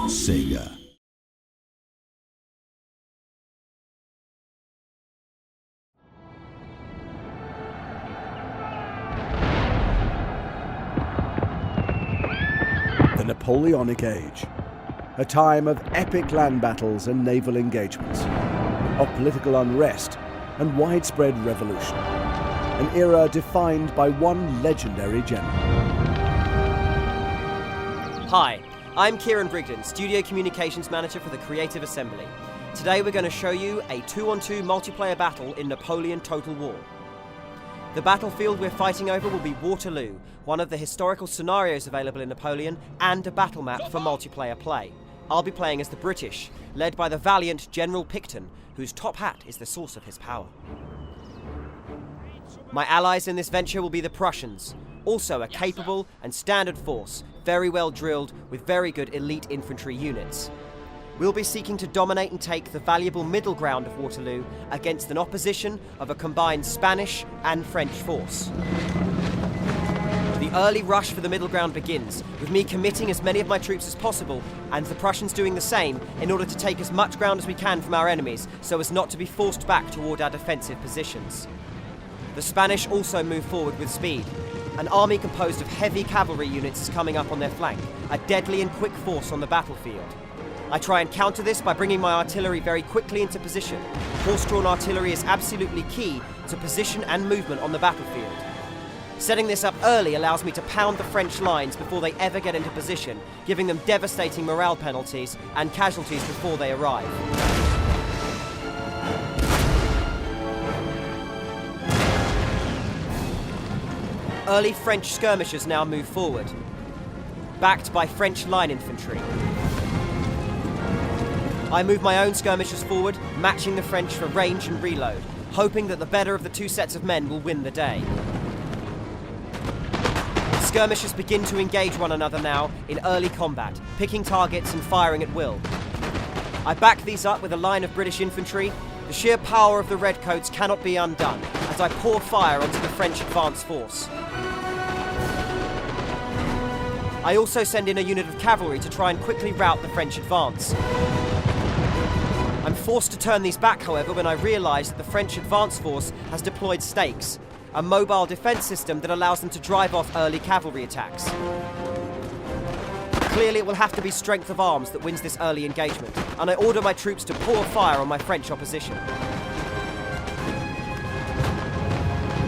Sega. The Napoleonic Age, a time of epic land battles and naval engagements, of political unrest and widespread revolution, an era defined by one legendary general. Hi, I'm Kieran Brigden, Studio Communications Manager for the Creative Assembly. Today we're going to show you a 2-on-2 multiplayer battle in Napoleon Total War. The battlefield we're fighting over will be Waterloo, one of the historical scenarios available in Napoleon, and a battle map for multiplayer play. I'll be playing as the British, led by the valiant General Picton, whose top hat is the source of his power. My allies in this venture will be the Prussians, also a capable and standard force, very well drilled with very good elite infantry units. We'll be seeking to dominate and take the valuable middle ground of Waterloo against an opposition of a combined Spanish and French force. The early rush for the middle ground begins, with me committing as many of my troops as possible, and the Prussians doing the same in order to take as much ground as we can from our enemies, so as not to be forced back toward our defensive positions. The Spanish also move forward with speed. An army composed of heavy cavalry units is coming up on their flank, a deadly and quick force on the battlefield. I try and counter this by bringing my artillery very quickly into position. Horse-drawn artillery is absolutely key to position and movement on the battlefield. Setting this up early allows me to pound the French lines before they ever get into position, giving them devastating morale penalties and casualties before they arrive. Early French skirmishers now move forward, backed by French line infantry. I move my own skirmishers forward, matching the French for range and reload, hoping that the better of the two sets of men will win the day. Skirmishers begin to engage one another now in early combat, picking targets and firing at will. I back these up with a line of British infantry. The sheer power of the redcoats cannot be undone as I pour fire onto the French advance force. I also send in a unit of cavalry to try and quickly rout the French advance. I'm forced to turn these back, however, when I realise that the French advance force has deployed stakes, a mobile defence system that allows them to drive off early cavalry attacks. Clearly it will have to be strength of arms that wins this early engagement, and I order my troops to pour fire on my French opposition.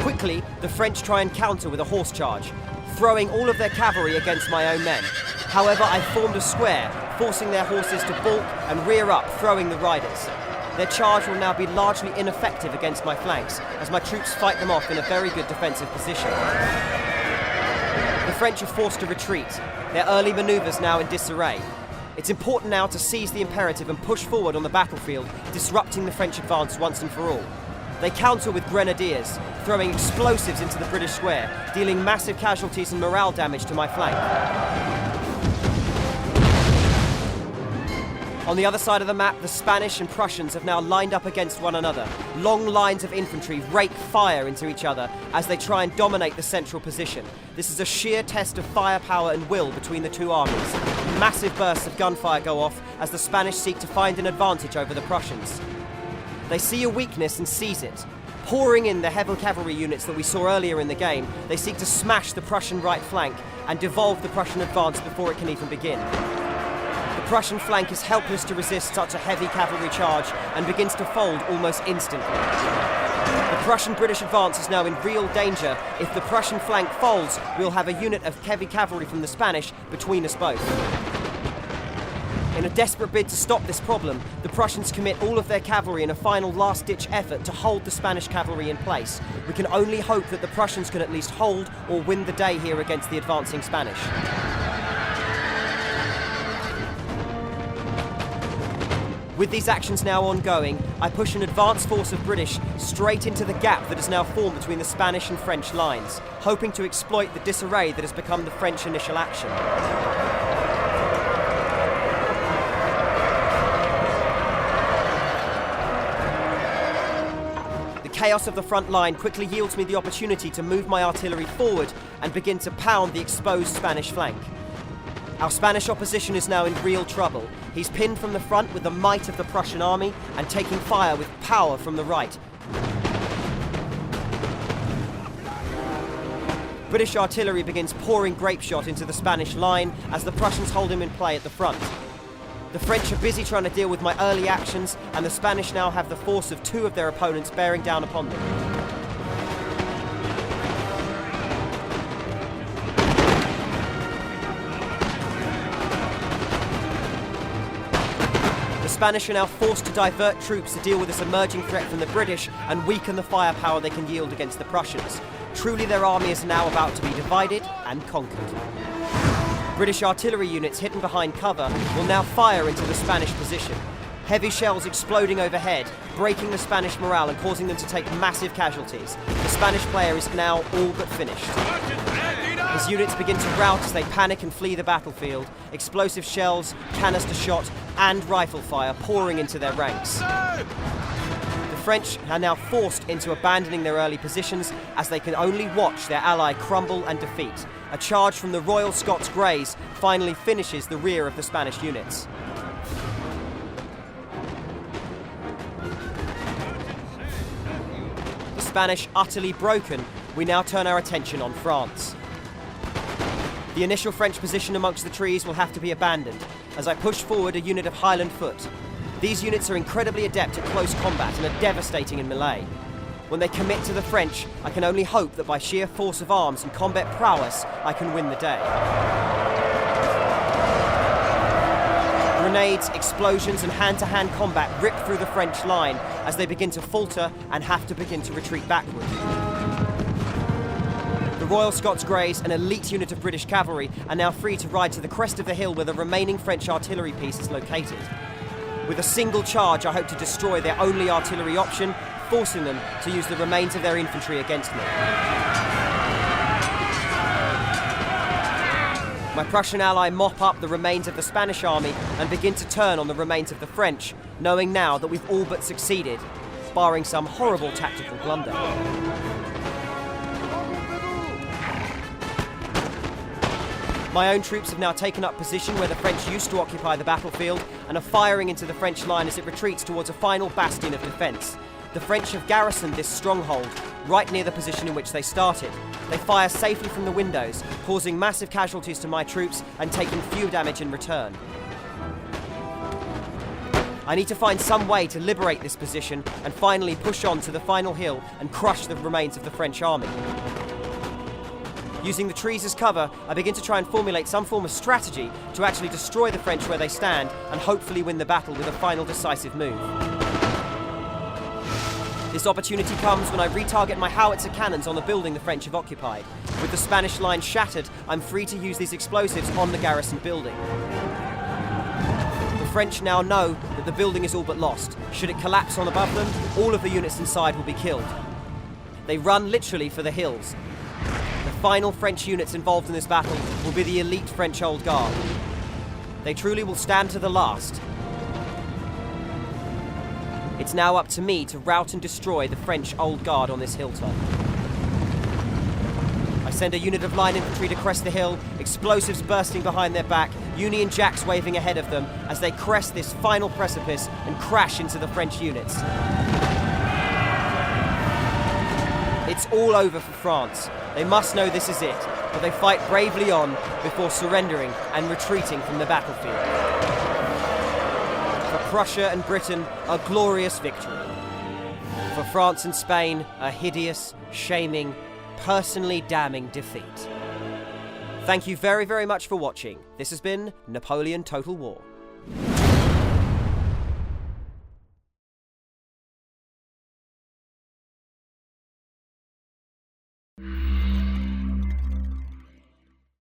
Quickly, the French try and counter with a horse charge, throwing all of their cavalry against my own men. However, I formed a square, forcing their horses to balk and rear up, throwing the riders. Their charge will now be largely ineffective against my flanks, as my troops fight them off in a very good defensive position. The French are forced to retreat, their early manoeuvres now in disarray. It's important now to seize the imperative and push forward on the battlefield, disrupting the French advance once and for all. They counter with grenadiers, throwing explosives into the British square, dealing massive casualties and morale damage to my flank. On the other side of the map, the Spanish and Prussians have now lined up against one another. Long lines of infantry rake fire into each other as they try and dominate the central position. This is a sheer test of firepower and will between the two armies. Massive bursts of gunfire go off as the Spanish seek to find an advantage over the Prussians. They see a weakness and seize it. Pouring in the heavy cavalry units that we saw earlier in the game, they seek to smash the Prussian right flank and devolve the Prussian advance before it can even begin. The Prussian flank is helpless to resist such a heavy cavalry charge and begins to fold almost instantly. The Prussian-British advance is now in real danger. If the Prussian flank folds, we'll have a unit of heavy cavalry from the Spanish between us both. In a desperate bid to stop this problem, the Prussians commit all of their cavalry in a final last-ditch effort to hold the Spanish cavalry in place. We can only hope that the Prussians can at least hold or win the day here against the advancing Spanish. With these actions now ongoing, I push an advance force of British straight into the gap that has now formed between the Spanish and French lines, hoping to exploit the disarray that has become the French initial action. The chaos of the front line quickly yields me the opportunity to move my artillery forward and begin to pound the exposed Spanish flank. Our Spanish opposition is now in real trouble. He's pinned from the front with the might of the Prussian army and taking fire with power from the right. British artillery begins pouring grape shot into the Spanish line as the Prussians hold him in play at the front. The French are busy trying to deal with my early actions, and the Spanish now have the force of two of their opponents bearing down upon them. The Spanish are now forced to divert troops to deal with this emerging threat from the British and weaken the firepower they can yield against the Prussians. Truly, their army is now about to be divided and conquered. British artillery units hidden behind cover will now fire into the Spanish position. Heavy shells exploding overhead, breaking the Spanish morale and causing them to take massive casualties. The Spanish player is now all but finished. His units begin to rout as they panic and flee the battlefield, explosive shells, canister shot, and rifle fire pouring into their ranks. The French are now forced into abandoning their early positions as they can only watch their ally crumble and defeat. A charge from the Royal Scots Greys finally finishes the rear of the Spanish units. The Spanish utterly broken, we now turn our attention on France. The initial French position amongst the trees will have to be abandoned as I push forward a unit of Highland foot. These units are incredibly adept at close combat and are devastating in melee. When they commit to the French, I can only hope that by sheer force of arms and combat prowess, I can win the day. Grenades, explosions and hand-to-hand combat rip through the French line as they begin to falter and have to begin to retreat backward. The Royal Scots Greys, an elite unit of British cavalry, are now free to ride to the crest of the hill where the remaining French artillery piece is located. With a single charge, I hope to destroy their only artillery option, forcing them to use the remains of their infantry against me. My Prussian ally mop up the remains of the Spanish army and begin to turn on the remains of the French, knowing now that we've all but succeeded, barring some horrible tactical blunder. My own troops have now taken up position where the French used to occupy the battlefield and are firing into the French line as it retreats towards a final bastion of defence. The French have garrisoned this stronghold right near the position in which they started. They fire safely from the windows, causing massive casualties to my troops and taking few damage in return. I need to find some way to liberate this position and finally push on to the final hill and crush the remains of the French army. Using the trees as cover, I begin to try and formulate some form of strategy to actually destroy the French where they stand and hopefully win the battle with a final decisive move. This opportunity comes when I retarget my howitzer cannons on the building the French have occupied. With the Spanish line shattered, I'm free to use these explosives on the garrison building. The French now know that the building is all but lost. Should it collapse on above them, all of the units inside will be killed. They run literally for the hills. The final French units involved in this battle will be the elite French Old Guard. They truly will stand to the last. It's now up to me to rout and destroy the French Old Guard on this hilltop. I send a unit of line infantry to crest the hill, explosives bursting behind their back, Union Jacks waving ahead of them as they crest this final precipice and crash into the French units. It's all over for France. They must know this is it, but they fight bravely on before surrendering and retreating from the battlefield. For Prussia and Britain, a glorious victory. For France and Spain, a hideous, shaming, personally damning defeat. Thank you very, very much for watching. This has been Napoleon Total War.